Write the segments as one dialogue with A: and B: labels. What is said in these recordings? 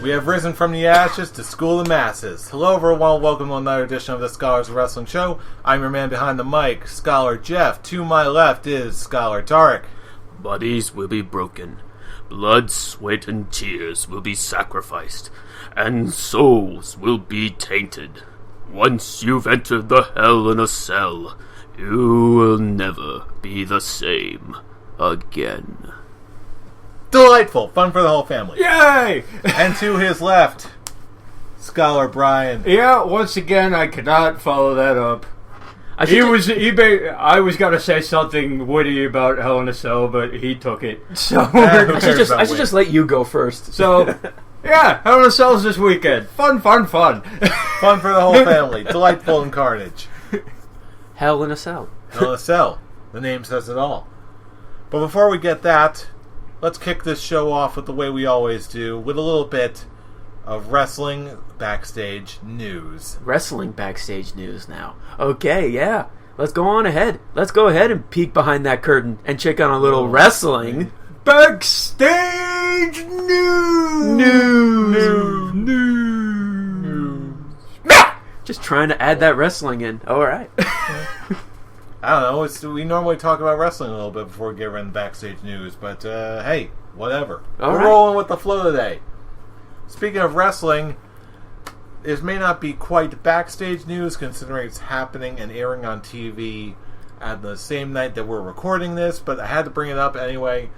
A: We have risen from the ashes to school the masses. Hello everyone, welcome to another edition of the Scholars of Wrestling Show. I'm your man behind the mic, Scholar Jeff. To my left is Scholar Tarek.
B: Bodies will be broken. Blood, sweat, and tears will be sacrificed. And souls will be tainted. Once you've entered the Hell in a Cell, you will never be the same again.
A: Delightful. Fun for the whole family.
C: Yay!
A: And to his left, Scholar Brian.
C: Yeah, once again, I could not follow that up. I was going to say something witty about Hell in a Cell, but he took it. So
B: I should just let you go first.
C: So, yeah, Hell in a Cell's this weekend. Fun.
A: Fun for the whole family. Delightful and carnage.
B: Hell in a Cell.
A: Hell in a Cell. The name says it all. But before we get that, let's kick this show off with the way we always do, with a little bit of wrestling backstage news.
B: Wrestling backstage news now. Okay, yeah. Let's go on ahead. Let's go ahead and peek behind that curtain and check on a little wrestling.
C: Backstage news.
B: Just trying to add that wrestling in. All right.
A: I don't know. We normally talk about wrestling a little bit before we get around the backstage news, but hey, whatever. We're rolling with the flow today. Speaking of wrestling, this may not be quite backstage news considering it's happening and airing on TV at the same night that we're recording this, but I had to bring it up anyway.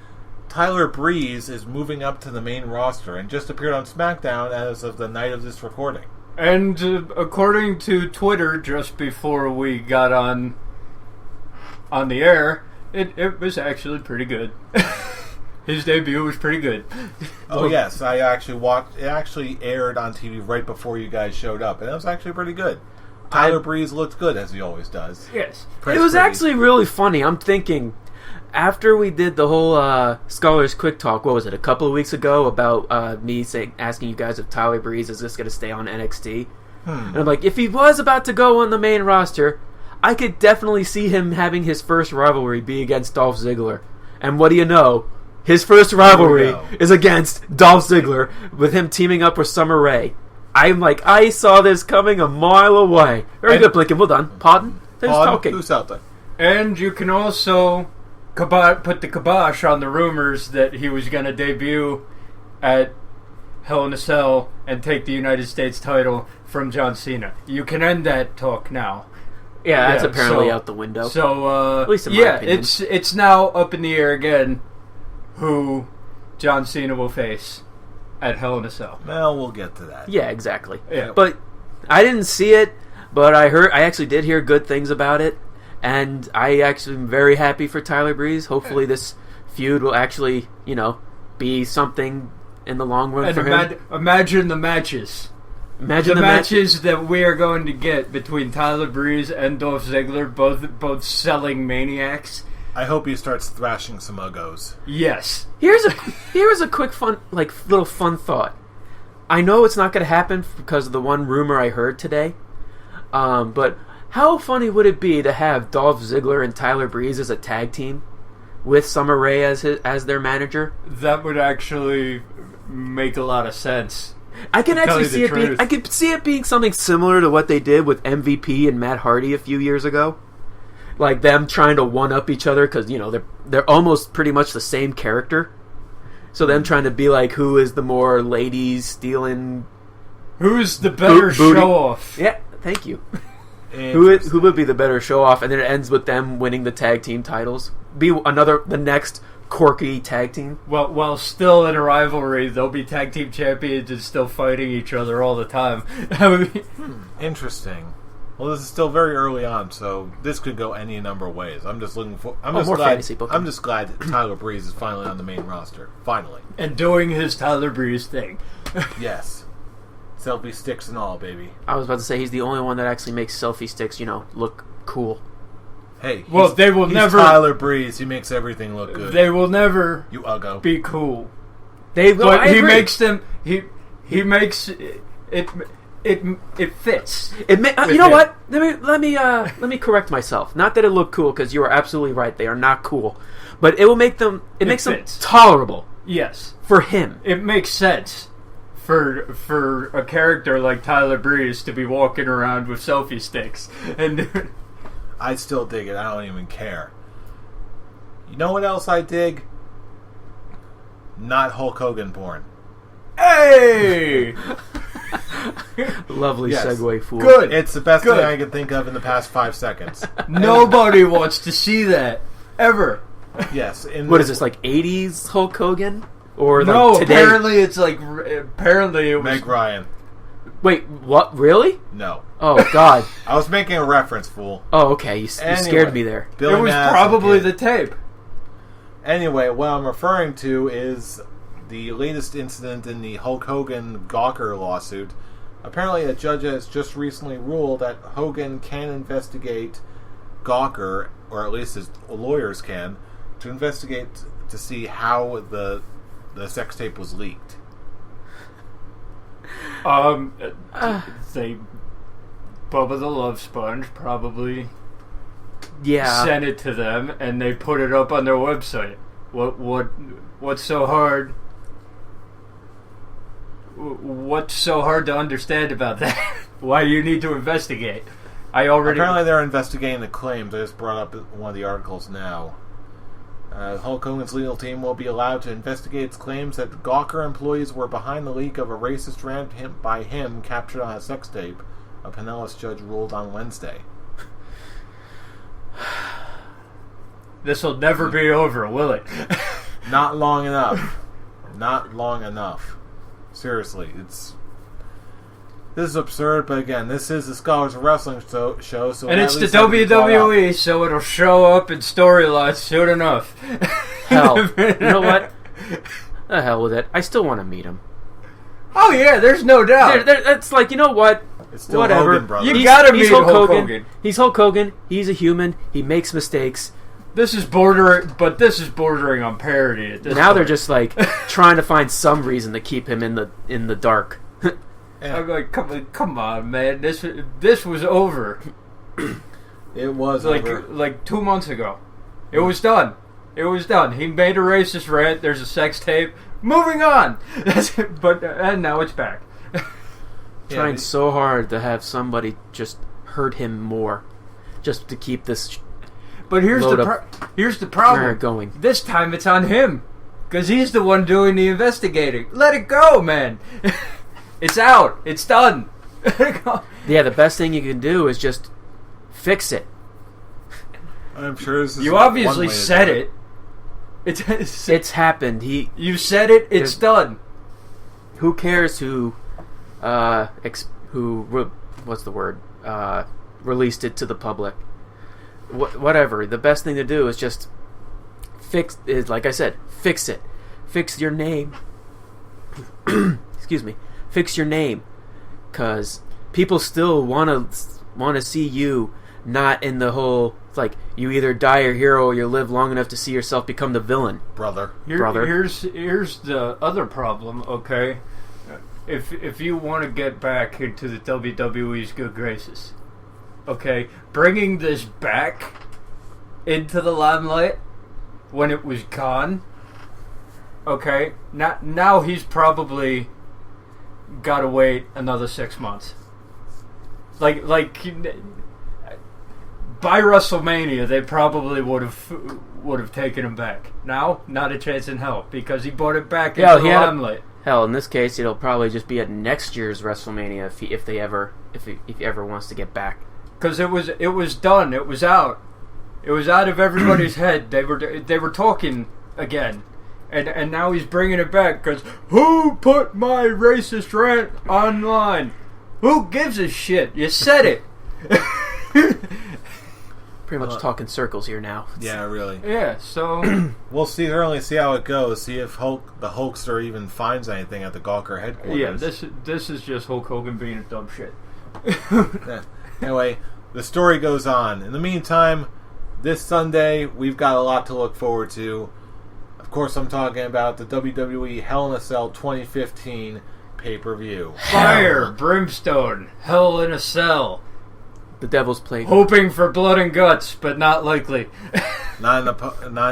A: Tyler Breeze is moving up to the main roster and just appeared on SmackDown as of the night of this recording.
C: And according to Twitter, just before we got on the air, it was actually pretty good. His debut was pretty good.
A: Oh yes, I actually watched. It actually aired on TV right before you guys showed up, and it was actually pretty good. Tyler Breeze looked good as he always does.
C: Yes,
B: it was actually really funny. I'm thinking after we did the whole Scholars Quick Talk, what was it, a couple of weeks ago, about me asking you guys if Tyler Breeze is just going to stay on NXT, and I'm like, if he was about to go on the main roster, I could definitely see him having his first rivalry be against Dolph Ziggler. And what do you know? His first rivalry is against Dolph Ziggler, with him teaming up with Summer Rae. I'm like, I saw this coming a mile away. Very good, Blinken. Well done. Pardon? Who's talking?
A: Who's out there?
C: And you can also put the kibosh on the rumors that he was going to debut at Hell in a Cell and take the United States title from John Cena. You can end that talk now.
B: Yeah, that's apparently out the window.
C: So,
B: at least in my opinion.
C: it's now up in the air again who John Cena will face at Hell in a Cell.
A: Well, we'll get to that.
B: Yeah, exactly.
C: Yeah.
B: But I didn't see it, but I actually did hear good things about it, and I actually am very happy for Tyler Breeze. Hopefully this feud will actually, be something in the long run for him.
C: Imagine the matches.
B: Imagine the
C: matches that we are going to get between Tyler Breeze and Dolph Ziggler, both selling maniacs.
A: I hope he starts thrashing some uggos.
C: Yes.
B: Here's a quick little fun thought. I know it's not going to happen because of the one rumor I heard today. But how funny would it be to have Dolph Ziggler and Tyler Breeze as a tag team with Summer Rae as their manager?
C: That would actually make a lot of sense.
B: I can actually see it being. I could see it being something similar to what they did with MVP and Matt Hardy a few years ago, like them trying to one up each other because they're almost pretty much the same character. So them trying to be like, who is the more ladies stealing?
C: Who's the better show off?
B: Yeah, thank you. Who would be the better show off? And then it ends with them winning the tag team titles. Be the next quirky tag team.
C: Well, while still in a rivalry, they'll be tag team champions and still fighting each other all the time.
A: Interesting. Well, this is still very early on, so this could go any number of ways. I'm just glad that Tyler Breeze is finally on the main roster. Finally.
C: And doing his Tyler Breeze thing.
A: Yes. Selfie sticks and all, baby.
B: I was about to say he's the only one that actually makes selfie sticks, look cool.
A: Hey,
C: they will never.
A: Tyler Breeze. He makes everything look good.
C: They will never.
A: You uggo.
C: Be cool.
B: They will.
C: But he makes them. He makes it. It fits.
B: You know what? Let me correct myself. Not that it looked cool, because you are absolutely right. They are not cool, but it will make them. It makes them tolerable.
C: Yes,
B: for him.
C: It makes sense for a character like Tyler Breeze to be walking around with selfie sticks. And
A: I still dig it. I don't even care. You know what else I dig? Not Hulk Hogan porn.
C: Hey!
B: Lovely segue, fool.
C: Good.
A: It's the best thing I can think of in the past 5 seconds.
C: Nobody wants to see that. Ever.
A: Yes.
B: What is this, like 80s Hulk Hogan? Or
C: no,
B: like today?
C: Apparently it's like... Apparently it was...
A: Meg Ryan.
B: Wait, what? Really?
A: No.
B: Oh, God.
A: I was making a reference, fool.
B: Oh, okay. You scared me there.
A: Billy
C: it was
A: Madison
C: probably
A: kid.
C: the tape.
A: Anyway, what I'm referring to is the latest incident in the Hulk Hogan Gawker lawsuit. Apparently, a judge has just recently ruled that Hogan can investigate Gawker, or at least his lawyers can, to investigate to see how the sex tape was leaked.
C: They Bubba the Love Sponge probably sent it to them, and they put it up on their website. What's so hard? What's so hard to understand about that? Why do you need to investigate?
A: Apparently, they're investigating the claims. I just brought up one of the articles now. Hulk Hogan's legal team will be allowed to investigate its claims that Gawker employees were behind the leak of a racist rant by him captured on a sex tape, a Pinellas judge ruled on Wednesday.
C: This'll never be over, will it?
A: Not long enough. Not long enough. Seriously, this is absurd, but again, this is the Scholars of Wrestling show, so
C: and it's the WWE, so it'll show up in storylines soon enough.
B: Hell, you know what? The hell with it. I still want to meet him.
C: Oh yeah, there's no doubt.
B: That's like, you know what?
A: It's still
B: whatever.
A: Hogan, brother.
C: You gotta meet Hulk Hogan.
B: He's Hulk Hogan. He's a human. He makes mistakes.
C: This is bordering on parody at this
B: now
C: point.
B: they're just like trying to find some reason to keep him in the dark.
A: Yeah.
C: I'm like, come on, man. This was over.
A: It was over.
C: Like 2 months ago. It was done. It was done. He made a racist rant. There's a sex tape. Moving on. That's it. And now it's back.
B: Trying so hard to have somebody just hurt him more, just to keep this.
C: But here's the problem.
B: Going.
C: This time it's on him, because he's the one doing the investigating. Let it go, man. It's out. It's done.
B: Yeah, the best thing you can do is just fix it.
A: I'm sure this is
C: you obviously said it.
B: It's happened.
C: You said it. It's done.
B: Who cares who what's the word? Released it to the public. Whatever. The best thing to do is just fix it. Like I said, fix it. Fix your name. Excuse me. Fix your name, because people still want to see you not in the whole. It's like you either die a hero or you live long enough to see yourself become the villain.
A: Brother.
C: Here's the other problem. Okay, if you want to get back into the WWE's good graces, okay, bringing this back into the limelight when it was gone. Okay, now he's probably gotta wait another 6 months. Like by WrestleMania, they probably would have taken him back. Now, not a chance in hell, because he brought it back into the limelight.
B: Hell, in this case, it'll probably just be at next year's WrestleMania if he ever wants to get back.
C: Because it was done. It was out. It was out of everybody's head. They were talking again. And now he's bringing it back because who put my racist rant online? Who gives a shit? You said it.
B: Pretty much talking circles here now.
A: Yeah, really.
C: Yeah, so
A: we'll certainly see how it goes. See if the Hulkster even finds anything at the Gawker headquarters.
C: Yeah, this is just Hulk Hogan being a dumb shit.
A: Yeah. Anyway, the story goes on. In the meantime, this Sunday we've got a lot to look forward to. Of course, I'm talking about the WWE Hell in a Cell 2015 pay-per-view.
C: Fire, brimstone, Hell in a Cell.
B: The Devil's Playground.
C: Hoping for blood and guts, but not likely.
A: Not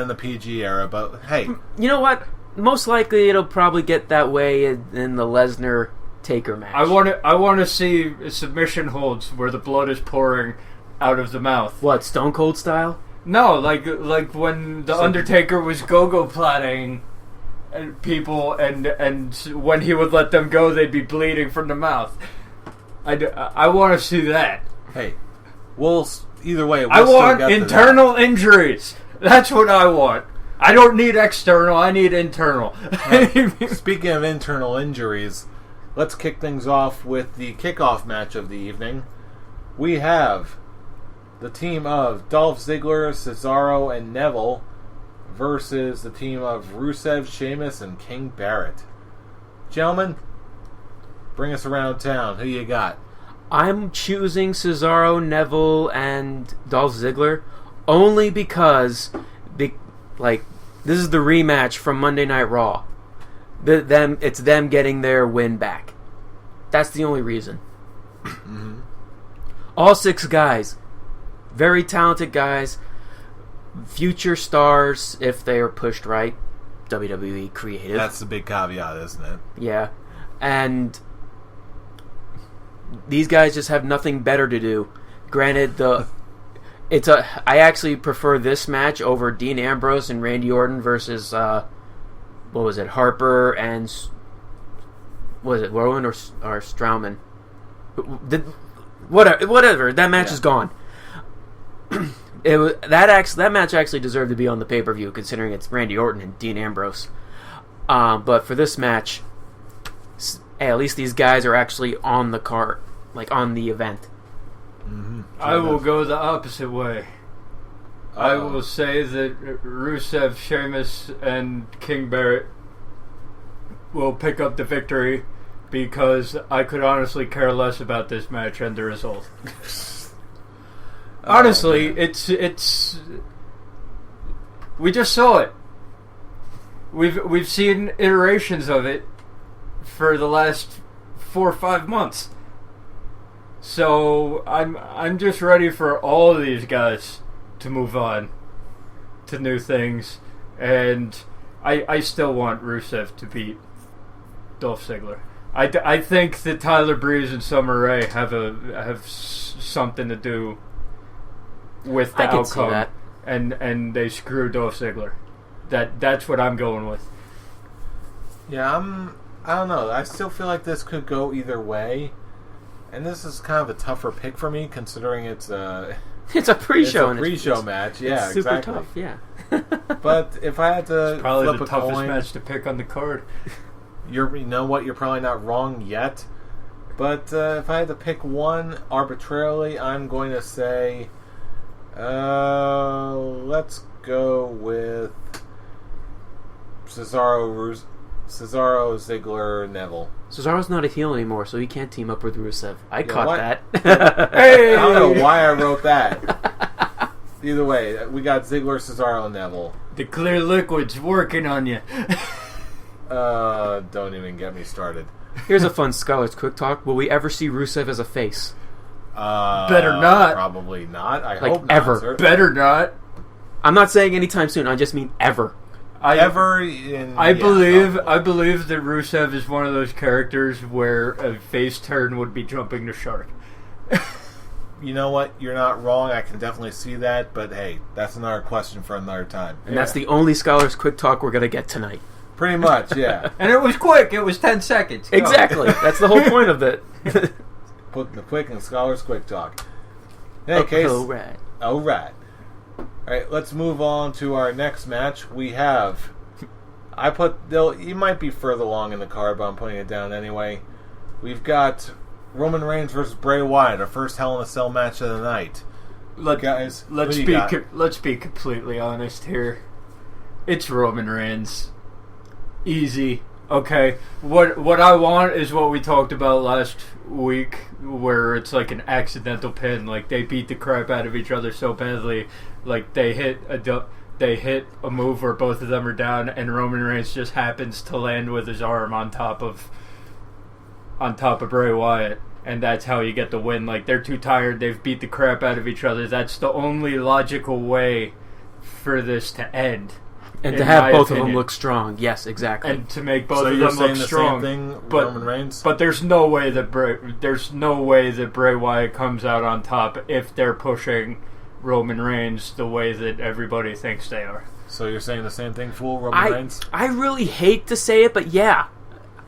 A: in the PG era, but hey.
B: You know what? most likely it'll probably get that way in the Lesnar Taker match.
C: I want to see submission holds where the blood is pouring out of the mouth.
B: What, Stone Cold style?
C: No, like when the Undertaker was go-go platting people, and when he would let them go, they'd be bleeding from the mouth. I want to see that.
A: Hey, either way.
C: I want internal injuries. That's what I want. I don't need external. I need internal.
A: Speaking of internal injuries, let's kick things off with the kickoff match of the evening. We have the team of Dolph Ziggler, Cesaro, and Neville versus the team of Rusev, Sheamus, and King Barrett. Gentlemen, bring us around town. Who you got?
B: I'm choosing Cesaro, Neville, and Dolph Ziggler only because, this is the rematch from Monday Night Raw. It's them getting their win back. That's the only reason.
A: Mm-hmm.
B: All 6 guys, very talented guys, future stars if they are pushed right. WWE creative.
A: That's the big caveat, isn't it?
B: Yeah, and these guys just have nothing better to do. Granted, I actually prefer this match over Dean Ambrose and Randy Orton versus Harper and Rowan or Strowman? Whatever. That match is gone. That match actually deserved to be on the pay-per-view, considering it's Randy Orton and Dean Ambrose. But for this match, hey, at least these guys are actually on the card, on the event.
A: Mm-hmm.
C: I will go the opposite way. I will say that Rusev, Sheamus, and King Barrett will pick up the victory because I could honestly care less about this match and the result. Honestly, it's we just saw it. We've seen iterations of it for the last 4 or 5 months. So I'm just ready for all of these guys to move on to new things, and I still want Rusev to beat Dolph Ziggler. I think that Tyler Breeze and Summer Rae have something to do with the outcome, and they screw Dolph Ziggler. That's what I'm going with.
A: Yeah, I don't know. I still feel like this could go either way. And this is kind of a tougher pick for me, considering it's a
B: pre-show.
A: It's a pre-show match. Yeah,
B: it's super
A: exactly.
B: tough. Yeah.
A: But if I had to
C: probably
A: flip
C: the
A: a
C: toughest
A: coin,
C: match to pick on the card.
A: you know what? You're probably not wrong yet. But if I had to pick one arbitrarily, I'm going to say, let's go with Cesaro, Ziggler, Neville.
B: Cesaro's not a heel anymore, so he can't team up with Rusev. I caught that.
A: Hey! I don't know why I wrote that. Either way, we got Ziggler, Cesaro, and Neville.
C: The clear liquid's working on you.
A: Don't even get me started.
B: Here's a fun Scholar's Quick Talk. Will we ever see Rusev as a face?
C: Better not.
A: Probably not. I
B: like
A: hope not.
B: Ever.
A: Sir.
C: Better not.
B: I'm not saying anytime soon. I just mean ever.
C: I believe that Rusev is one of those characters where a face turn would be jumping the shark.
A: You know what? You're not wrong. I can definitely see that. But hey, that's another question for another time.
B: And that's the only Scholar's Quick Talk we're going to get tonight.
A: Pretty much, yeah.
C: And it was quick. It was 10 seconds. Go.
B: Exactly. That's the whole point of it.
A: Put the quick and Scholar's Quick Talk. In any case,
B: all right.
A: All right, let's move on to our next match. We have... you might be further along in the card, but I'm putting it down anyway. We've got Roman Reigns versus Bray Wyatt, our first Hell in a Cell match of the night.
C: Let's be completely honest here. It's Roman Reigns. Easy. Okay. What I want is what we talked about last week, where it's like an accidental pin. Like they beat the crap out of each other so badly, like they hit a move where both of them are down, and Roman Reigns just happens to land with his arm on top of Bray Wyatt, and that's how you get the win. Like they're too tired, they've beat the crap out of each other. That's the only logical way for this to end.
B: And to have both of them look strong. Yes, exactly.
C: And to make both of them look strong.
A: Same thing, Roman Reigns?
C: But there's no way that Bray Wyatt comes out on top if they're pushing Roman Reigns the way that everybody thinks they are.
A: So you're saying the same thing, fool, Roman Reigns?
B: I really hate to say it, but yeah.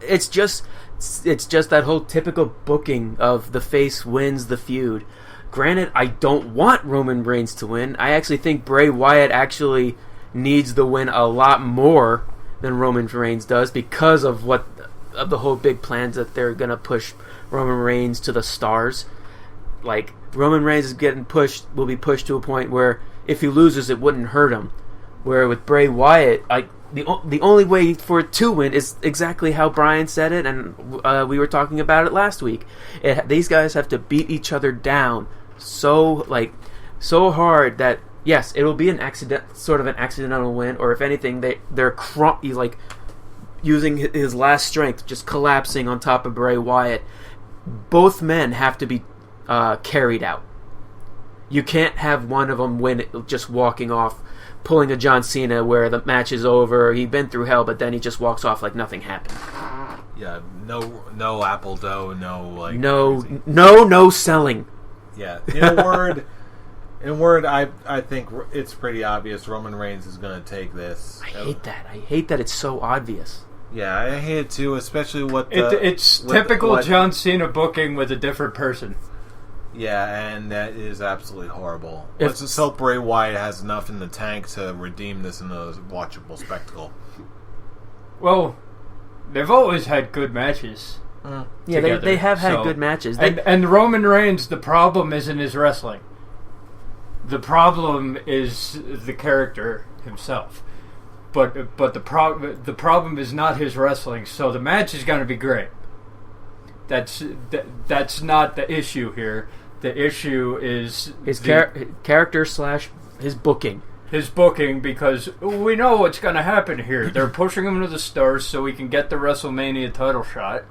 B: It's just that whole typical booking of the face wins the feud. Granted, I don't want Roman Reigns to win. I actually think Bray Wyatt actually needs the win a lot more than Roman Reigns does because of the whole big plans that they're going to push Roman Reigns to the stars. Like, Roman Reigns will be pushed to a point where if he loses, it wouldn't hurt him. Where with Bray Wyatt, the only way for it to win is exactly how Brian said it, and we were talking about it last week. These guys have to beat each other down so hard that yes, it'll be an accidental win, or if anything, he's like using his last strength, just collapsing on top of Bray Wyatt. Both men have to be carried out. You can't have one of them win it just walking off, pulling a John Cena where the match is over, he'd been through hell, but then he just walks off like nothing happened.
A: Yeah, no apple dough,
B: no selling.
A: Yeah, in a word, I think it's pretty obvious Roman Reigns is going to take this.
B: I hate that it's so obvious.
A: Yeah, I hate it too, especially
C: it's typical John Cena booking with a different person.
A: Yeah, and that is absolutely horrible. Let's just hope Bray Wyatt has enough in the tank to redeem this in a watchable spectacle.
C: Well, they've always had good matches.
B: Yeah, they have had good matches.
C: And Roman Reigns, the problem isn't his wrestling. The problem is the character himself. But the problem is not his wrestling. So the match is going to be great. That's not the issue here. The issue is
B: his character / his booking.
C: His booking, because we know what's going to happen here. They're pushing him to the stars so he can get the WrestleMania title shot.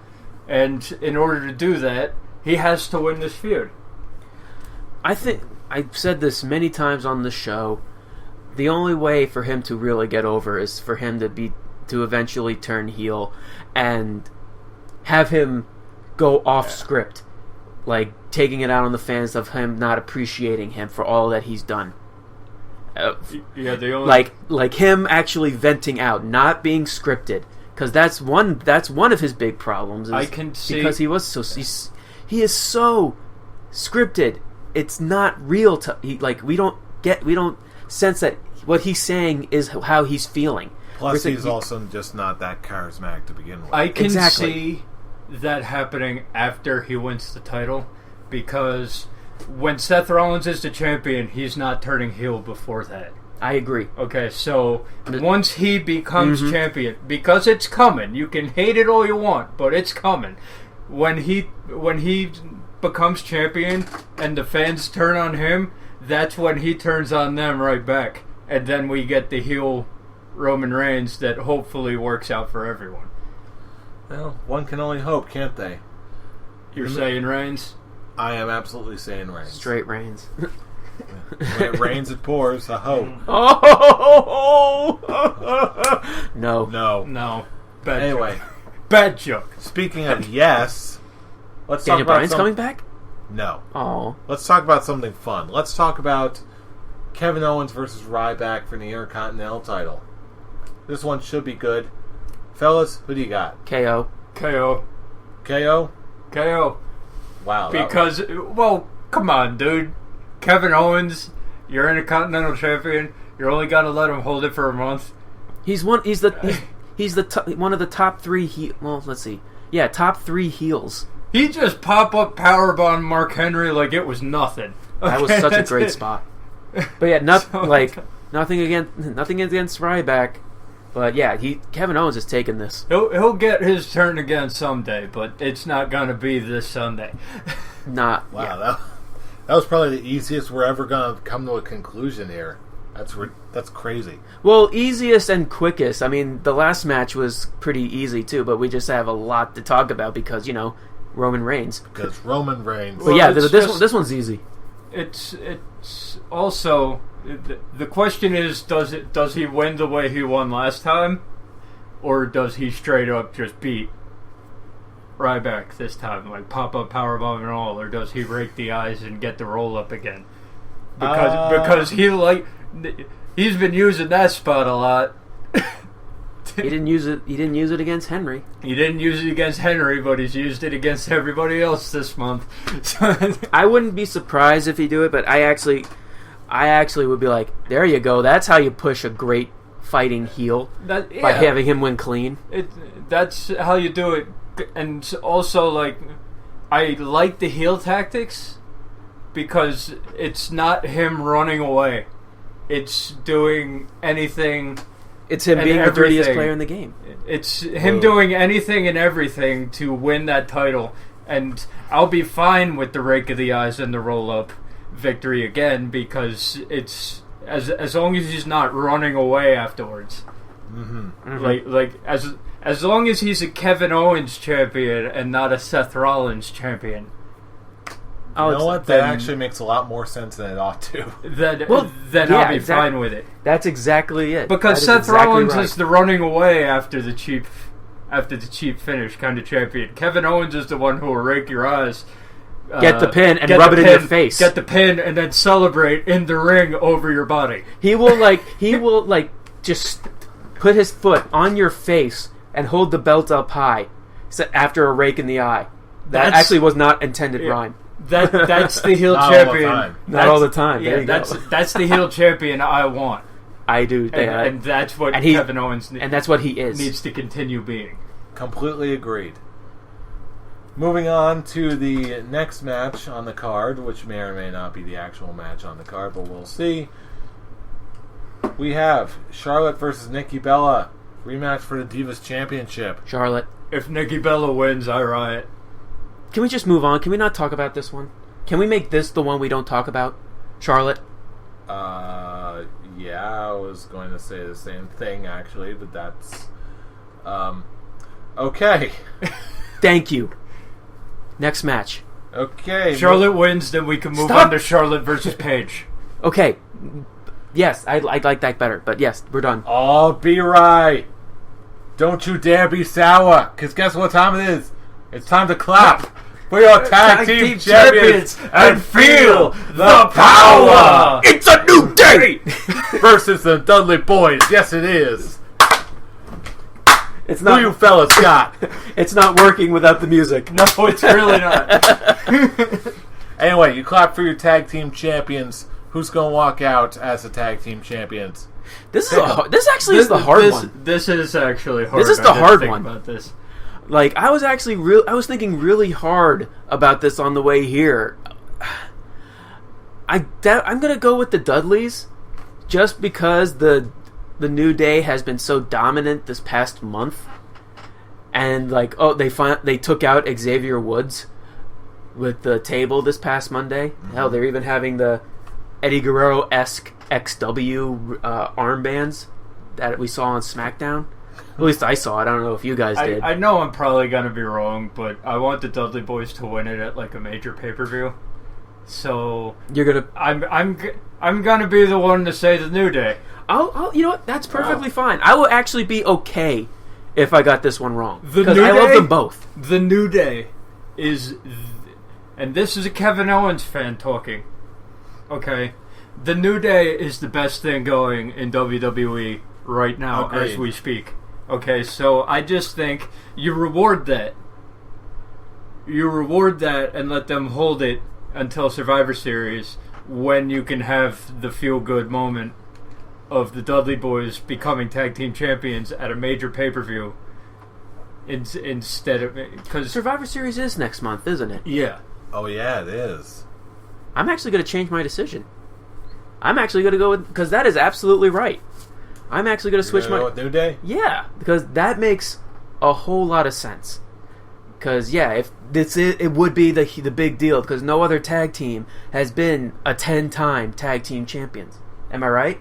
C: And in order to do that, he has to win this feud.
B: I think I've said this many times on the show. The only way for him to really get over is for him to eventually turn heel and have him go off script, like taking it out on the fans of him not appreciating him for all that he's done. Like him actually venting out, not being scripted, because that's one of his big problems.
C: I can see
B: because he is so scripted. It's not real. We don't sense that what he's saying is how he's feeling.
A: Plus, he's also just not that charismatic to begin with.
C: I can see that happening after he wins the title, because when Seth Rollins is the champion, he's not turning heel before that.
B: I agree.
C: Okay, so once he becomes champion, because it's coming, you can hate it all you want, but it's coming. When he becomes champion and the fans turn on him, that's when he turns on them right back. And then we get the heel Roman Reigns that hopefully works out for everyone.
A: Well, one can only hope, can't they?
C: You're saying Reigns?
A: I am absolutely saying Reigns.
B: Straight Reigns.
A: When it rains, it pours. I hope.
B: No.
C: Bad joke.
A: Speaking of yes, let's
B: Daniel
A: talk about
B: Bryan's coming back?
A: No.
B: Oh.
A: Let's talk about something fun. Let's talk about Kevin Owens versus Ryback for the Intercontinental title. This one should be good. Fellas, who do you got?
B: KO.
C: KO.
A: KO?
C: KO.
A: Wow.
C: Because, well, come on, dude. Kevin Owens, you're Intercontinental champion. You're only gonna let him hold it for a month.
B: He's one of the top three. Let's see. Yeah, top 3 heels.
C: He just pop up powerbomb Mark Henry like it was nothing. Okay,
B: that was such a great spot. But yeah, nothing against Ryback. But yeah, Kevin Owens is taking this.
C: He'll get his turn again someday, but it's not gonna be this Sunday.
A: Wow, yeah. That was probably the easiest we're ever going to come to a conclusion here. That's crazy.
B: Well, easiest and quickest. I mean, the last match was pretty easy too, but we just have a lot to talk about because, Roman Reigns.
A: Because Roman Reigns.
B: But yeah, this one's easy.
C: It's also the question is, does he win the way he won last time, or does he straight up just beat Ryback this time, like pop up powerbomb and all, or does he rake the eyes and get the roll up again? Because he's been using that spot a lot.
B: He didn't use it. He didn't use it against Henry.
C: He didn't use it against Henry, but he's used it against everybody else this month.
B: I wouldn't be surprised if he do it, but I actually would be like, there you go. That's how you push a great fighting heel by having him win clean.
C: That's how you do it. And also, like, I like the heel tactics because it's not him running away. It's doing anything.
B: It's him being the dirtiest player in the game.
C: It's him doing anything and everything to win that title. And I'll be fine with the rake of the eyes and the roll-up victory again because it's as long as he's not running away afterwards.
A: Mm-hmm.
B: Mm-hmm.
C: Like as long as he's a Kevin Owens champion and not a Seth Rollins champion.
A: You know what? That actually makes a lot more sense than it ought to.
C: Then I'll be fine with it.
B: That's exactly it.
C: Because Seth Rollins is the running away after the cheap finish kind of champion. Kevin Owens is the one who will rake your eyes.
B: Get the pin and rub it in your face.
C: Get the pin and then celebrate in the ring over your body.
B: He will just put his foot on your face and hold the belt up high after a rake in the eye. That actually was not intended rhyme.
C: That's the heel champion.
B: Not all the time.
C: Yeah, that's the heel champion I want.
B: I do.
C: And that's what Kevin Owens
B: and that's what he is.
C: Needs to continue being.
A: Completely agreed. Moving on to the next match on the card, which may or may not be the actual match on the card, but we'll see. We have Charlotte versus Nikki Bella. Rematch for the Divas Championship.
B: Charlotte.
C: If Nikki Bella wins, I riot.
B: Can we just move on? Can we not talk about this one? Can we make this the one we don't talk about? Charlotte?
A: Yeah, I was going to say the same thing, actually, but that's... okay.
B: Thank you. Next match.
A: Okay.
C: Charlotte wins, then we can move on to Charlotte versus Paige.
B: Okay. Yes, I like that better, but yes, we're done.
A: Oh, be right. Don't you dare be sour, because guess what time it is? It's time to clap for your tag team champions and feel the power!
B: It's a new day!
A: Versus the Dudley Boys. Yes, it is.
B: It's not.
A: Who you fellas got?
B: It's not working without the music.
C: No, it's really not.
A: Anyway, you clap for your tag team champions. Who's going to walk out as the tag team champions?
B: This actually is the hard one.
C: This is actually hard.
B: This is the hard one.
C: About this.
B: Like, I was thinking really hard about this on the way here. I'm gonna go with the Dudleys, just because the New Day has been so dominant this past month, and they took out Xavier Woods with the table this past Monday. Mm-hmm. Hell, they're even having the Eddie Guerrero-esque XW armbands that we saw on SmackDown. At least I saw it. I don't know if you guys did.
C: I know I'm probably gonna be wrong, but I want the Dudley Boys to win it at like a major pay-per-view. So
B: you're gonna.
C: I'm gonna be the one to say the New Day.
B: I'll you know what? That's perfectly fine. I will actually be okay if I got this one wrong,
C: because
B: I love them both.
C: The New Day is, and this is a Kevin Owens fan talking. Okay, the New Day is the best thing going in WWE right now as we speak. Okay, so I just think you reward that. You reward that and let them hold it until Survivor Series, when you can have the feel-good moment of the Dudley Boys becoming tag team champions at a major pay-per-view instead of... Cause
B: Survivor Series is next month, isn't it?
C: Yeah.
A: Oh, yeah, it is.
B: I'm actually going to change my decision. I'm actually going to go with... Because that is absolutely right. I'm actually going to switch my...
A: Go with New Day?
B: Yeah, because that makes a whole lot of sense. Because, yeah, if it would be the big deal, because no other tag team has been a 10-time tag team champions. Am I right?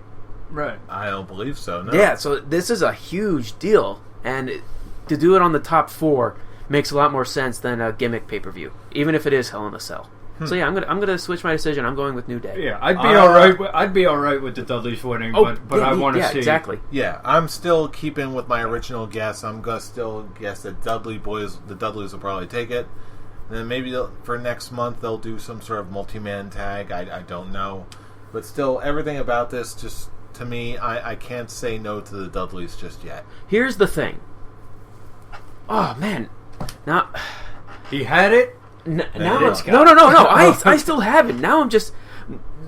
C: Right.
A: I don't believe so, no.
B: Yeah, so this is a huge deal, and to do it on the top 4 makes a lot more sense than a gimmick pay-per-view, even if it is Hell in a Cell. So yeah, I'm gonna switch my decision. I'm going with New Day.
C: Yeah, I'd be all right. I'd be all right with the Dudleys winning, but I want to see
B: exactly.
A: Yeah, I'm still keeping with my original guess. I'm gonna still guess that the Dudleys will probably take it. And then maybe for next month they'll do some sort of multi-man tag. I don't know, but still, everything about this just to me, I can't say no to the Dudleys just yet.
B: Here's the thing. Oh man, now
C: he had it.
B: No. I still have it. Now I'm just,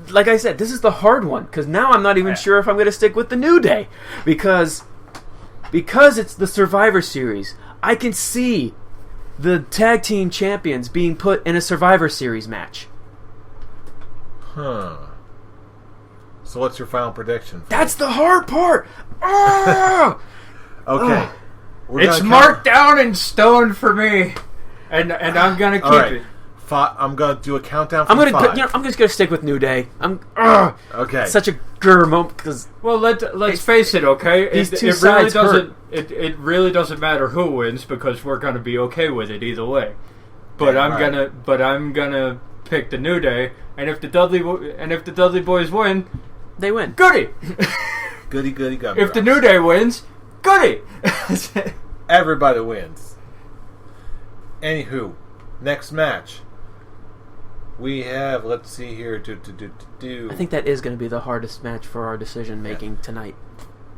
B: like I said, this is the hard one because now I'm not even sure if I'm going to stick with the New Day because it's the Survivor Series. I can see the tag team champions being put in a Survivor Series match.
A: So what's your final prediction?
B: That's the hard part. Oh!
A: Okay.
C: It's marked down in stone for me. And I'm gonna keep it.
A: I'm gonna do a countdown from 5.
B: I'm just gonna stick with New Day.
A: Okay.
B: It's such a grr moment because
C: let's face it. Okay, it really doesn't matter who wins because we're gonna be okay with it either way. But I'm gonna pick the New Day, and if the Dudley boys win,
B: they win.
C: Goody.
A: Goody gummy.
C: If the New Day wins, goody.
A: Everybody wins. Anywho, next match. We have, let's see here.
B: I think that is going to be the hardest match for our decision making tonight.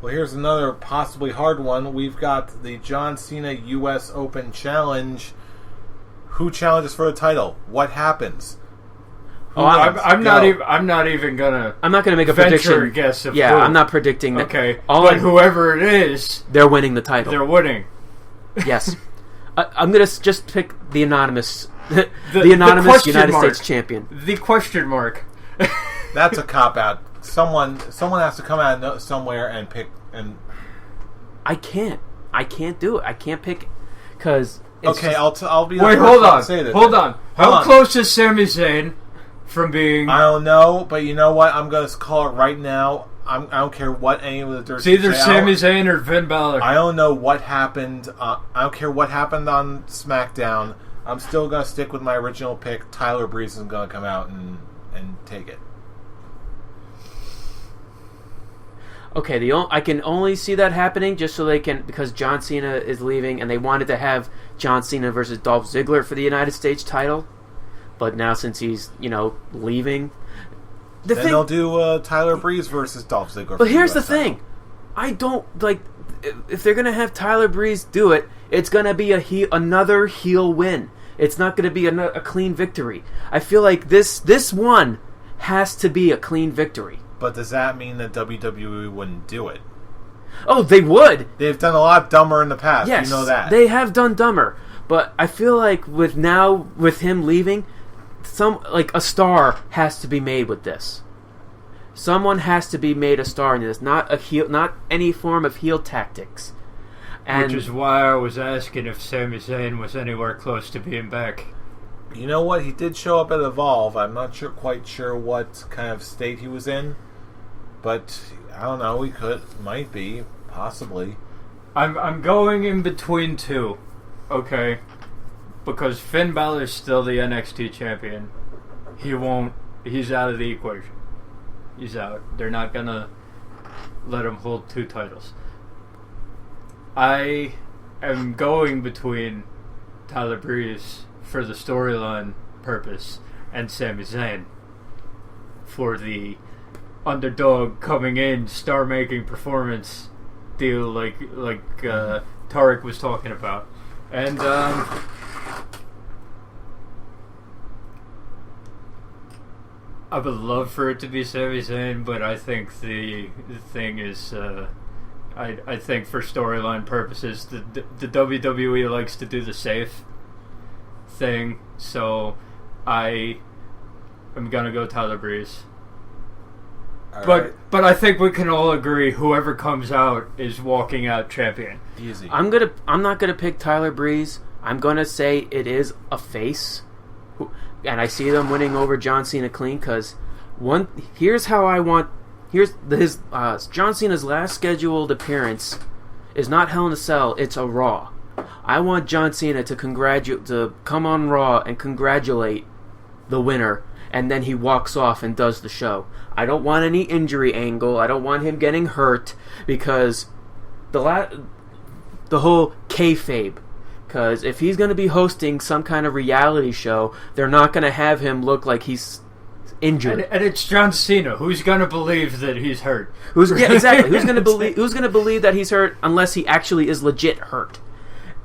A: Well, here's another possibly hard one. We've got the John Cena U.S. Open Challenge. Who challenges for the title? What happens?
C: I'm not even gonna.
B: I'm not gonna make a prediction.
C: Guess of
B: yeah,
C: who.
B: I'm not predicting that.
C: Okay, but whoever it is,
B: they're winning the title.
C: They're winning.
B: Yes. I'm going to just pick the anonymous the anonymous United States champion.
C: The question mark.
A: That's a cop-out. Someone has to come out somewhere and pick. And
B: I can't do it. I can't pick because.
A: Okay, I'll be.
C: Wait, hold on. How close is Sami Zayn from being?
A: I don't know, but you know what? I'm going to call it right now. I don't care what any of the dirt.
C: It's either Sami Zayn or Finn Balor.
A: I don't know what happened. I don't care what happened on SmackDown. I'm still going to stick with my original pick. Tyler Breeze is going to come out and take it.
B: Okay, I can only see that happening just so they can, because John Cena is leaving and they wanted to have John Cena versus Dolph Ziggler for the United States title. But now since he's, leaving...
A: They'll do Tyler Breeze versus Dolph Ziggler.
B: But here's the thing. I don't, if they're going to have Tyler Breeze do it, it's going to be another heel win. It's not going to be a clean victory. I feel like this one has to be a clean victory.
A: But does that mean that WWE wouldn't do it?
B: Oh, they would.
A: They've done a lot dumber in the past.
B: Yes,
A: you know that.
B: They have done dumber. But I feel like with him leaving, a star has to be made with this. Someone has to be made a star in this, not any form of heel tactics.
C: Which is why I was asking if Sami Zayn was anywhere close to being back.
A: You know what? He did show up at Evolve. I'm not quite sure what kind of state he was in, but I don't know. Might be, possibly.
C: I'm going in between two, okay? Because Finn Balor's still the NXT champion. He's out of the equation. He's out. They're not gonna let him hold 2 titles. I am going between Tyler Breeze for the storyline purpose and Sami Zayn for the underdog coming in, star-making performance deal like Tarek was talking about. And I would love for it to be Sami Zayn, but I think the thing is, I think for storyline purposes, the WWE likes to do the safe thing, so I am gonna go Tyler Breeze. But I think we can all agree whoever comes out is walking out champion.
A: Easy.
B: I'm not gonna pick Tyler Breeze. I'm gonna say it is a face. And I see them winning over John Cena clean because here's John Cena's last scheduled appearance is not Hell in a Cell, it's a Raw. I want John Cena to come on Raw and congratulate the winner, and then he walks off and does the show. I don't want any injury angle. I don't want him getting hurt, because the whole kayfabe. Because if he's going to be hosting some kind of reality show, they're not going to have him look like he's injured.
C: And it's John Cena. Who's going to believe that he's hurt?
B: Exactly. Who's going to believe that he's hurt unless he actually is legit hurt?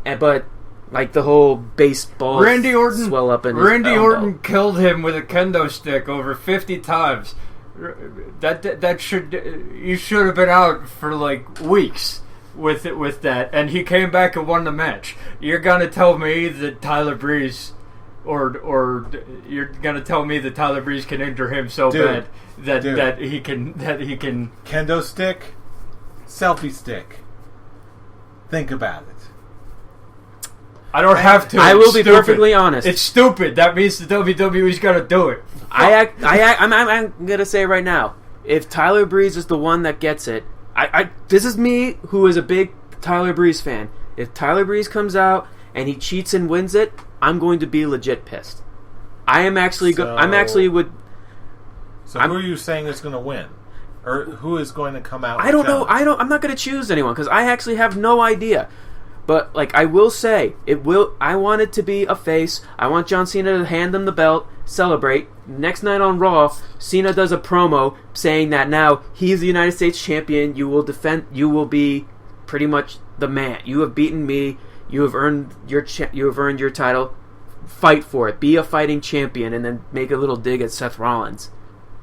B: But like the whole baseball
C: Randy Orton
B: swell up in his
C: Randy
B: elbow.
C: Orton killed him with a kendo stick over 50 times. You should have been out for like weeks with that, and he came back and won the match. You're gonna tell me that Tyler Breeze, or you're gonna tell me that Tyler Breeze can injure him so bad that he can
A: kendo stick, selfie stick. Think about it.
C: I don't have to.
B: I will be perfectly honest.
C: It's stupid. That means the WWE's got to do it.
B: I'm gonna say right now, if Tyler Breeze is the one that gets it, this is me who is a big Tyler Breeze fan. If Tyler Breeze comes out and he cheats and wins it, I'm going to be legit pissed. I'm actually
A: So who are you saying is going to win, or who is going to come out?
B: I don't know. I'm not going to choose anyone because I actually have no idea. But like I will say, I want it to be a face. I want John Cena to hand them the belt, celebrate. Next night on Raw, Cena does a promo saying that now he's the United States champion. You will defend. You will be pretty much the man. You have beaten me. You have earned your title. Fight for it. Be a fighting champion, and then make a little dig at Seth Rollins.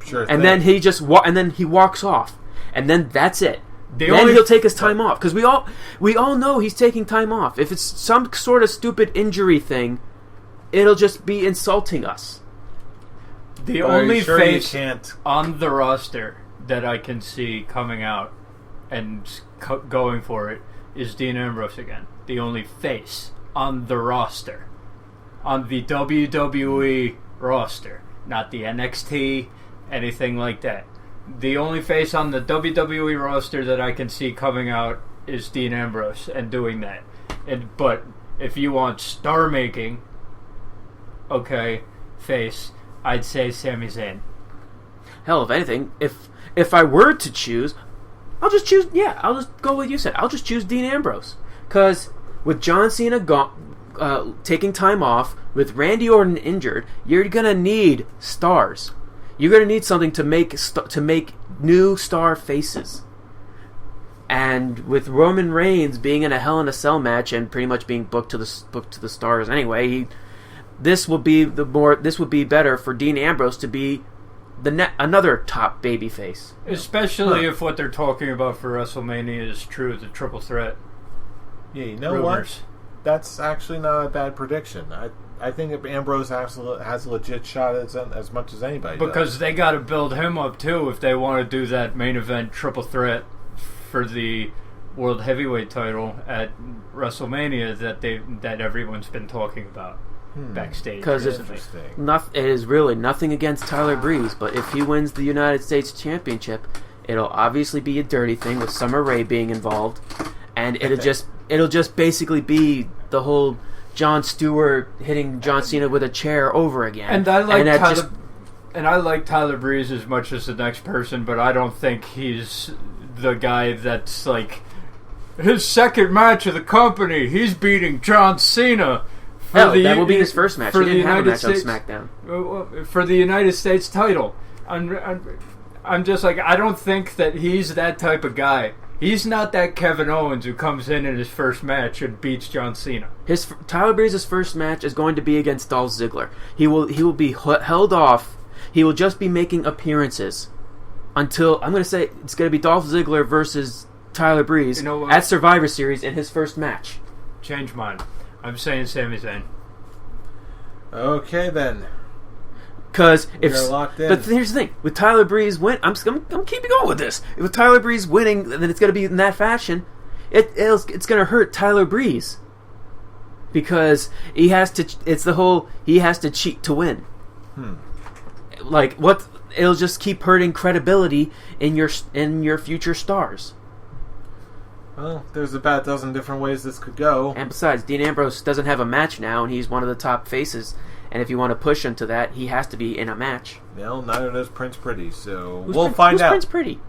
A: Sure.
B: And then he he walks off, and then that's it. Then he'll take his time off, because we all know he's taking time off. If it's some sort of stupid injury thing, it'll just be insulting us.
C: The only face on the roster that I can see coming out and going for it is Dean Ambrose again. The only face on the roster, on the WWE roster, not the NXT, anything like that. The only face on the WWE roster that I can see coming out is Dean Ambrose and doing that. But if you want star making, face, I'd say Sami Zayn.
B: Hell, if anything, if I were to choose, I'll just choose. Yeah, I'll just go with you said. I'll just choose Dean Ambrose, because with John Cena taking time off, with Randy Orton injured, you're gonna need stars. You're going to need something to make new star faces. And with Roman Reigns being in a Hell in a Cell match and pretty much being booked to the stars anyway, this would be better for Dean Ambrose to be another top baby face.
C: Especially if what they're talking about for WrestleMania is true, the triple threat.
A: Yeah, you know what? That's actually not a bad prediction. I think Ambrose has a legit shot as much as anybody
C: because
A: does.
C: They got to build him up too if they want to do that main event triple threat for the World Heavyweight title at WrestleMania that everyone's been talking about backstage.
B: Because it is really nothing against Tyler Breeze, but if he wins the United States Championship, it'll obviously be a dirty thing with Summer Rae being involved, and it'll just basically be the whole Jon Stewart hitting John Cena with a chair over again.
C: And I like Tyler Breeze as much as the next person, but I don't think he's the guy that's like his second match of the company. He's beating John Cena.
B: That will be his first match. He didn't have a match on SmackDown
C: for the United States title. I'm just like, I don't think that he's that type of guy. He's not that Kevin Owens who comes in his first match and beats John Cena.
B: Tyler Breeze's first match is going to be against Dolph Ziggler. He will be held off. He will just be making appearances until I'm going to say it's going to be Dolph Ziggler versus Tyler Breeze at Survivor Series in his first match.
C: Change mine. I'm saying Sami Zayn.
A: Okay then.
B: Because
A: locked in.
B: But here's the thing: with Tyler Breeze I'm keeping going with this. With Tyler Breeze winning, then it's going to be in that fashion. It's going to hurt Tyler Breeze because he has to. It's the whole he has to cheat to win. Like what? It'll just keep hurting credibility in your future stars.
A: Well, there's about a dozen different ways this could go.
B: And besides, Dean Ambrose doesn't have a match now, and he's one of the top faces. And if you want to push him to that, he has to be in a match.
A: Well, neither does Prince Pretty, so we'll find out.
B: Who's Prince Pretty?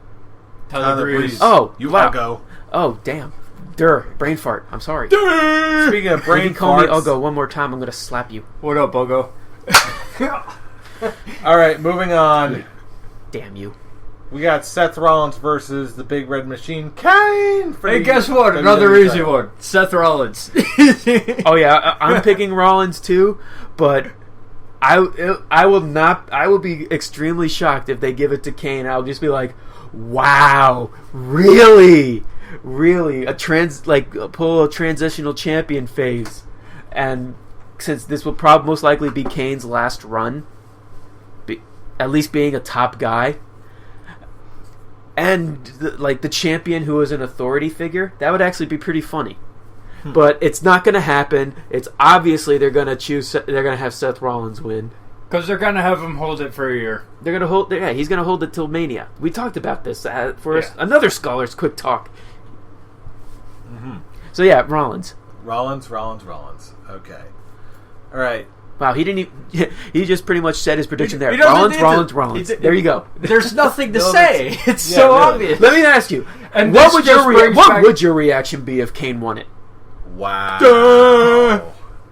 A: Tyler Breeze.
B: Oh,
A: you
B: wow.
A: go.
B: Oh, damn. Brain fart. I'm sorry.
A: Speaking of brain farts...
B: If you call me Ugo one more time, I'm going to slap you.
C: What up, Ugo?
A: Alright, moving on.
B: Damn you.
A: We got Seth Rollins versus the Big Red Machine, Kane!
C: Hey, guess what? Another easy one. Seth Rollins.
B: Oh, yeah. I'm picking Rollins, too, but... I will be extremely shocked if they give it to Kane. I'll just be like, wow, really? Really? Pull a transitional champion phase. And since this will most likely be Kane's last run, at least being a top guy, and the champion who is an authority figure, that would actually be pretty funny. But it's not going to happen. It's obviously they're going to have Seth Rollins win.
C: Because they're going to have him hold it for a year.
B: They're going to hold. Yeah, he's going to hold it till Mania. We talked about this another Scholars Quick Talk.
A: Mm-hmm.
B: So yeah, Rollins.
A: Rollins. Okay. All right.
B: Wow, he didn't even... He just pretty much said his prediction there. Rollins. There you go.
C: There's nothing to say. It's so obvious.
B: Let me ask you.
C: And
B: what would your reaction be if Kane won it?
A: Wow.
C: Duh!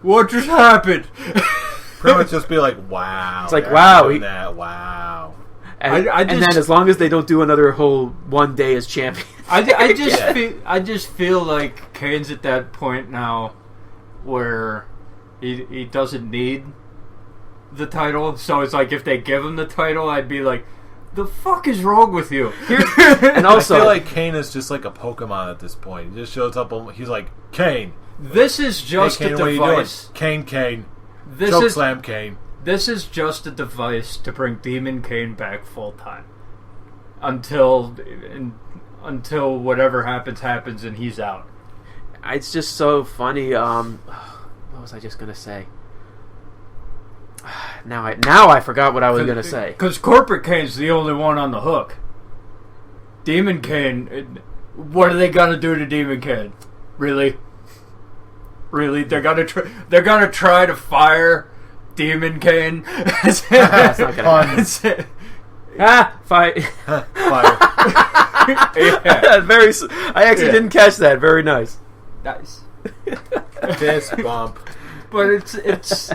C: What just happened?
A: Pretty much just be like, wow.
B: It's like, wow.
A: Wow.
B: And then as long as they don't do another whole one day as champion.
C: I just feel like Kane's at that point now where he doesn't need the title. So it's like if they give him the title, I'd be like, the fuck is wrong with you?
B: And also,
A: I feel like Kane is just like a Pokemon at this point. He just shows up. He's like, Kane.
C: This is just
A: Kane,
C: a device.
A: Kane. Slam Kane.
C: This is just a device to bring Demon Kane back full time. Until whatever happens and he's out.
B: It's just so funny. What was I just gonna say? Now I forgot what I was gonna say.
C: Because Corporate Kane's the only one on the hook. Demon Kane, what are they gonna do to Demon Kane? Really? They're gonna try to fire Demon Kane.
B: That's not gonna happen. Fire.
A: Yeah.
B: I actually didn't catch that. Very nice.
C: Nice.
A: Fist bump.
C: But it's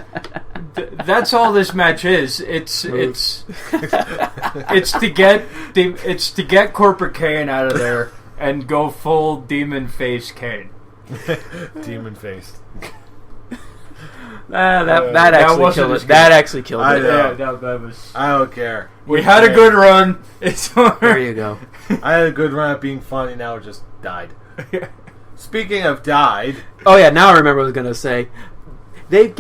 C: that's all this match is. It's to get Corporate Kane out of there and go full demon face Kane.
A: Demon face.
B: That actually killed it. That actually killed it.
C: Yeah, that was.
A: I don't care.
C: We had a good run. It's over.
B: There you go.
A: I had a good run at being funny. Now it just died. Speaking of died.
B: Oh yeah, now I remember what I was gonna say. They've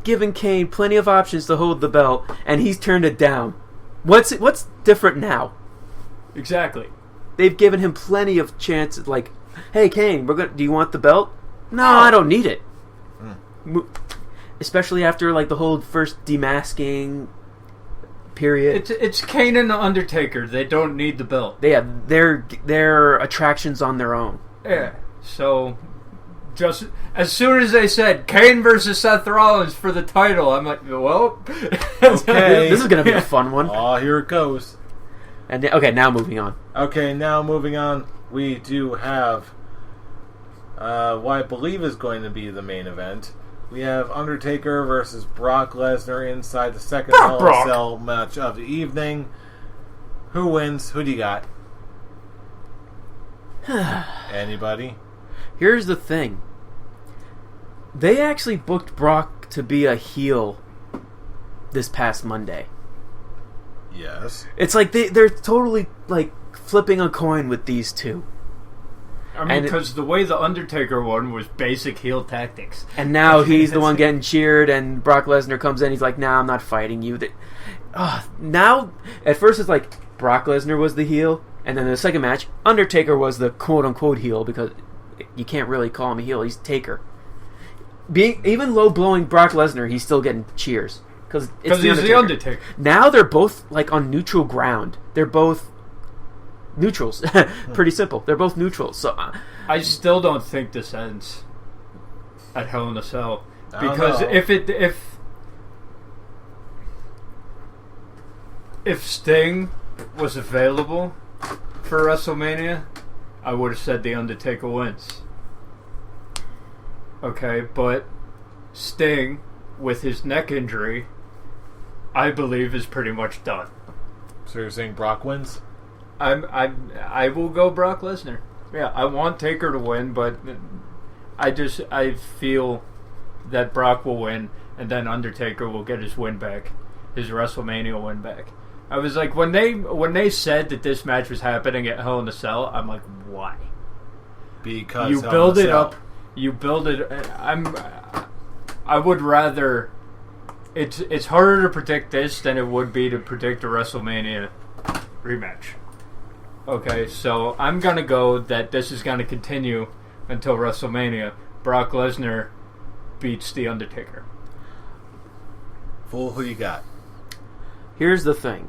B: given Kane plenty of options to hold the belt, and he's turned it down. What's different now?
C: Exactly.
B: They've given him plenty of chances. Like, hey Kane, do you want the belt? No, I don't need it. Especially after the whole first demasking period.
C: It's Kane and the Undertaker. They don't need the belt.
B: Yeah, they're attractions on their own.
C: Yeah. So, just as soon as they said Kane versus Seth Rollins for the title, I'm like, well,
A: okay,
B: this is gonna be a fun one.
A: Oh, here it goes.
B: And now moving on.
A: Okay, now moving on. We do have what I believe is going to be the main event. We have Undertaker versus Brock Lesnar inside the second Hell in a Cell match of the evening. Who wins? Who do you got? Anybody?
B: Here's the thing. They actually booked Brock to be a heel this past Monday.
A: Yes.
B: It's like they're totally flipping a coin with these two.
C: I mean, because the way the Undertaker one was basic heel tactics.
B: And now he's the one getting cheered, and Brock Lesnar comes in, he's like, nah, I'm not fighting you. Now, at first it's like Brock Lesnar was the heel, and then in the second match, Undertaker was the quote-unquote heel, because you can't really call him a heel, he's Taker. Even low-blowing Brock Lesnar, he's still getting cheers. Because
C: he's the Undertaker.
B: Now they're both on neutral ground. They're both neutrals. Pretty simple. They're both neutrals. So
C: I still don't think this ends at Hell in a Cell, because if Sting was available for WrestleMania, I would have said The Undertaker wins. Okay, but Sting, with his neck injury, I believe is pretty much done.
A: So you're saying Brock wins?
C: I will go Brock Lesnar. Yeah, I want Taker to win, but I feel that Brock will win, and then Undertaker will get his win back, his WrestleMania win back. I was like, when they said that this match was happening at Hell in a Cell, I'm like, why?
A: Because
C: you build it up. You build it. I would rather. It's harder to predict this than it would be to predict a WrestleMania rematch. Okay, so I'm gonna go that this is gonna continue until WrestleMania. Brock Lesnar beats The Undertaker.
A: Fool, who you got?
B: Here's the thing.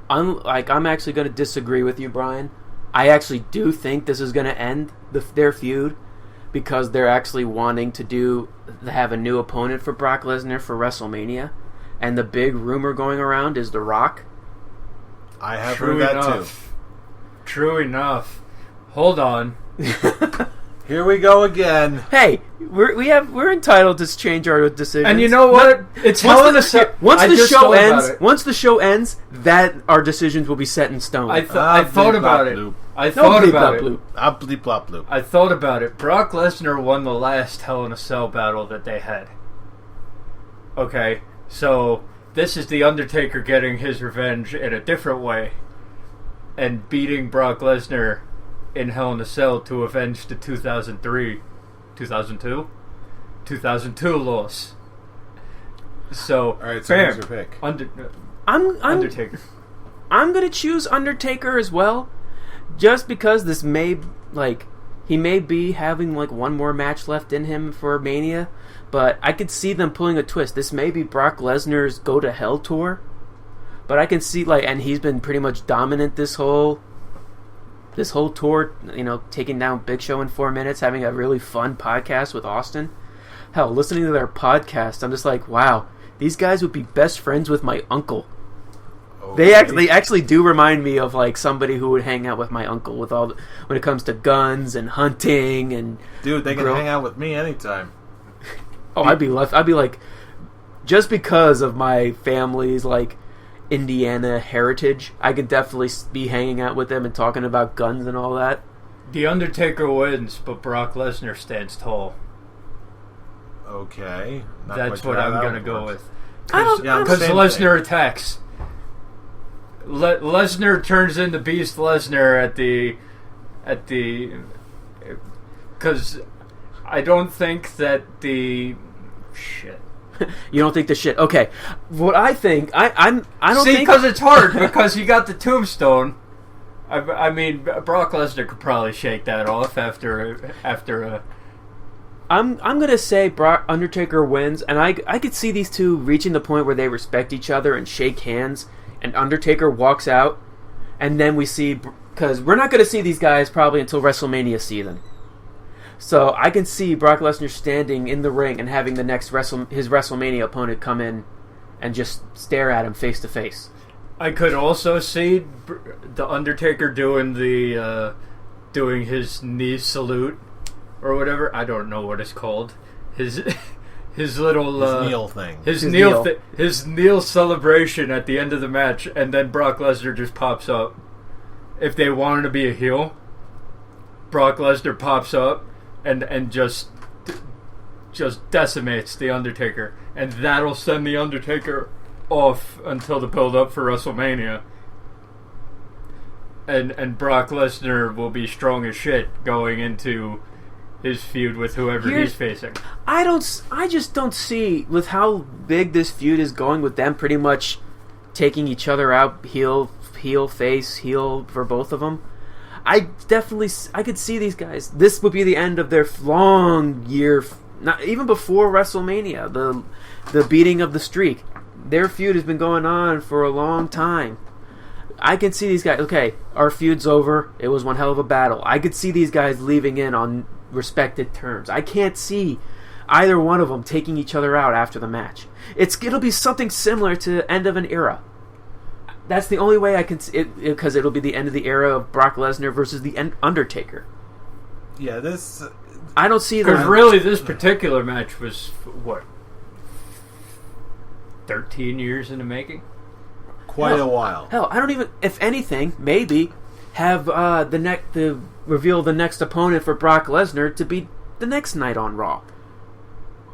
B: I'm actually going to disagree with you, Brian. I actually do think this is going to end their feud, because they're actually wanting to have a new opponent for Brock Lesnar for WrestleMania, and the big rumor going around is The Rock.
A: I have heard that too.
C: True enough. Hold on.
A: Here we go again.
B: Hey, we're entitled to change our decisions.
C: And you know what? It's Hell in a Cell.
B: Once the show ends, that our decisions will be set in stone.
C: I thought about it. I thought about it. Brock Lesnar won the last Hell in a Cell battle that they had. Okay, so this is The Undertaker getting his revenge in a different way and beating Brock Lesnar in Hell in a Cell to avenge the 2002 loss. So,
A: all right, so who's your pick?
C: Undertaker.
B: I'm gonna choose Undertaker as well, just because this he may be having one more match left in him for Mania, but I could see them pulling a twist. This may be Brock Lesnar's Go to Hell tour, but I can see and he's been pretty much dominant this whole tour, taking down Big Show in 4 minutes, having a really fun podcast with Austin. Hell, listening to their podcast, I'm just like, wow, these guys would be best friends with my uncle. Okay. They actually do remind me of somebody who would hang out with my uncle when it comes to guns and hunting and.
A: Dude, they can hang out with me anytime.
B: Oh, I'd be like, just because of my family's Indiana heritage, I could definitely be hanging out with them and talking about guns and all that.
C: The Undertaker wins, but Brock Lesnar stands tall.
A: Okay.
C: That's what I'm going to go with.
B: Because
C: Lesnar attacks. Lesnar turns into Beast Lesnar at the because I don't think that the shit.
B: You don't think the shit? Okay. What I think, I don't
C: see,
B: think,
C: because it's hard because you got the tombstone. I mean, Brock Lesnar could probably shake that off after a.
B: I'm gonna say Undertaker wins, and I could see these two reaching the point where they respect each other and shake hands, and Undertaker walks out, and then we see, because we're not gonna see these guys probably until WrestleMania season. So I can see Brock Lesnar standing in the ring and having the next his WrestleMania opponent come in and just stare at him face to face.
C: I could also see the Undertaker doing his knee salute or whatever. I don't know what it's called. His little
A: kneel thing.
C: His kneel celebration at the end of the match, and then Brock Lesnar just pops up. If they wanted to be a heel, Brock Lesnar pops up and just decimates the Undertaker, and that'll send the Undertaker off until the build up for WrestleMania. And Brock Lesnar will be strong as shit going into his feud with whoever he's facing.
B: I just don't see, with how big this feud is going, with them pretty much taking each other out, heel, face, heel for both of them. I could see these guys. This would be the end of their long year, not even before WrestleMania. The beating of the streak. Their feud has been going on for a long time. I can see these guys. Okay, our feud's over. It was one hell of a battle. I could see these guys leaving in on respected terms. I can't see either one of them taking each other out after the match. It'll be something similar to end of an era. That's the only way I can see it, because it'll be the end of the era of Brock Lesnar versus the Undertaker.
A: Yeah, this...
B: I don't see that.
C: Because really, this particular match was, what, 13 years in the making?
A: Quite a while.
B: Hell, I don't even... If anything, maybe have reveal the next opponent for Brock Lesnar to be the next night on Raw.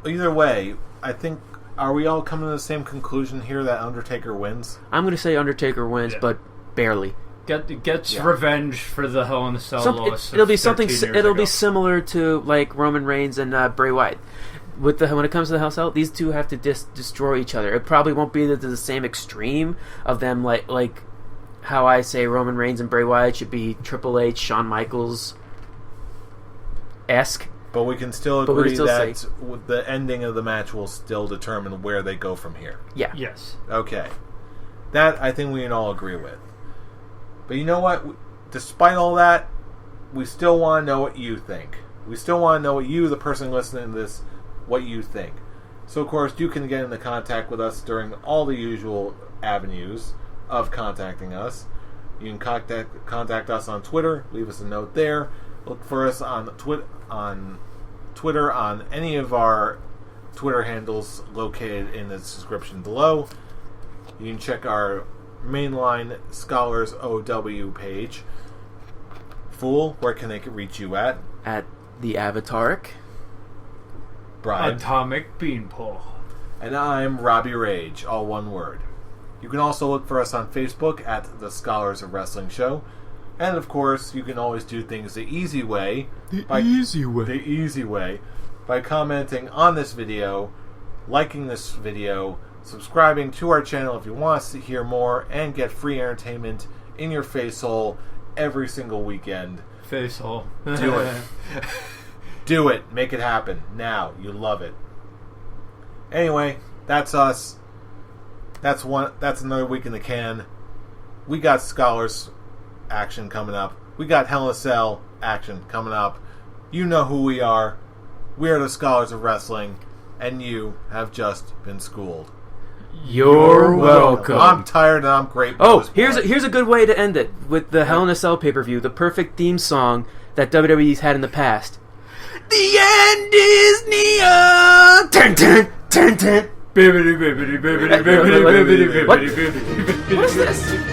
A: Either way, I think... Are we all coming to the same conclusion here that Undertaker wins?
B: I'm going to say Undertaker wins, but barely.
C: Gets revenge for the Hell in a Cell loss.
B: It'll be something. It'll be similar to like Roman Reigns and Bray Wyatt. When it comes to the Hell in a Cell, these two have to destroy each other. It probably won't be to the same extreme of them, like how I say Roman Reigns and Bray Wyatt should be Triple H, Shawn Michaels-esque.
A: But we can still agree that the ending of the match will still determine where they go from here.
B: Yeah.
C: Yes.
A: Okay. That, I think we can all agree with. But you know what? Despite all that, we still want to know what you think. We still want to know what you, the person listening to this, what you think. So, of course, you can get into contact with us during all the usual avenues of contacting us. You can contact us on Twitter. Leave us a note there. Look for us on Twitter on any of our Twitter handles located in the description below. You can check our mainline Scholars OW page. Fool, where can they reach you at?
B: At the Avataric.
A: Brian.
C: Atomic Beanpole.
A: And I'm Robbie Rage, all one word. You can also look for us on Facebook at the Scholars of Wrestling Show. And, of course, you can always do things the easy way. The easy way. By commenting on this video, liking this video, subscribing to our channel if you want us to hear more, and get free entertainment in your face hole every single weekend.
C: Face hole.
A: Do it. Do it. Make it happen. Now. You love it. Anyway, that's us. That's another week in the can. We got Scholars action coming up. We got Hell in a Cell action coming up. You know who we are. We are the Scholars of Wrestling, and you have just been schooled.
B: You're welcome.
A: I'm tired and I'm great.
B: Oh, here's a good way to end it with the Hell in a Cell pay-per-view, the perfect theme song that WWE's had in the past. The end is near. Turn, turn, turn, turn.
C: Bibbidi, bibbidi, bibbidi, bibbidi, bibbidi, bibbidi, bibbidi.
B: What is this?